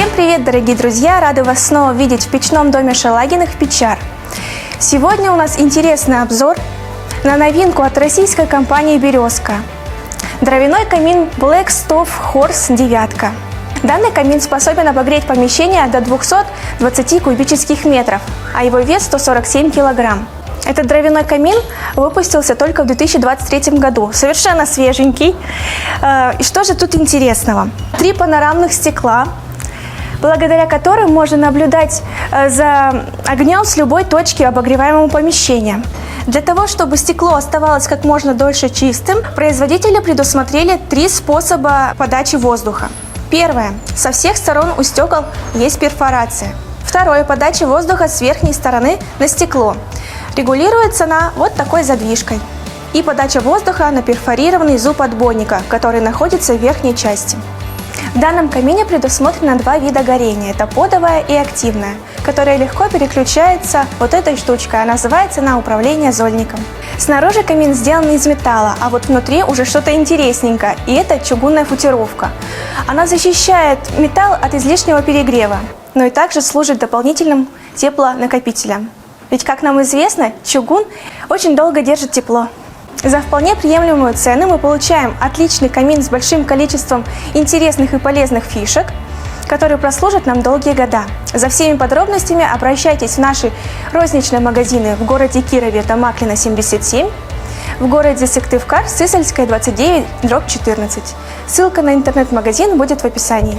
Всем привет, дорогие друзья! Рады вас снова видеть в печном доме Шелагиных Печар. Сегодня у нас интересный обзор на новинку от российской компании «Березка». Дровяной камин Black Stove Horse 9. Данный камин способен обогреть помещение до 220 кубических метров, а его вес 147 килограмм. Этот дровяной камин выпустился только в 2023 году, совершенно свеженький. И что же тут интересного? 3 панорамных стекла, благодаря которым можно наблюдать за огнем с любой точки обогреваемого помещения. Для того, чтобы стекло оставалось как можно дольше чистым, производители предусмотрели 3 способа подачи воздуха. Первое. Со всех сторон у стекол есть перфорация. Второе. Подача воздуха с верхней стороны на стекло. Регулируется она вот такой задвижкой. И подача воздуха на перфорированный зуб отбойника, который находится в верхней части. В данном камине предусмотрено 2 вида горения. Это подовое и активное, которое легко переключается вот этой штучкой, а называется на управление зольником. Снаружи камин сделан из металла, а вот внутри уже что-то интересненькое, и это чугунная футировка. Она защищает металл от излишнего перегрева, но и также служит дополнительным теплонакопителем. Ведь, как нам известно, чугун очень долго держит тепло. За вполне приемлемую цену мы получаем отличный камин с большим количеством интересных и полезных фишек, которые прослужат нам долгие года. За всеми подробностями обращайтесь в наши розничные магазины в городе Кирове, это Маклина 77, в городе Сыктывкар, Сысольская 29/14. Ссылка на интернет-магазин будет в описании.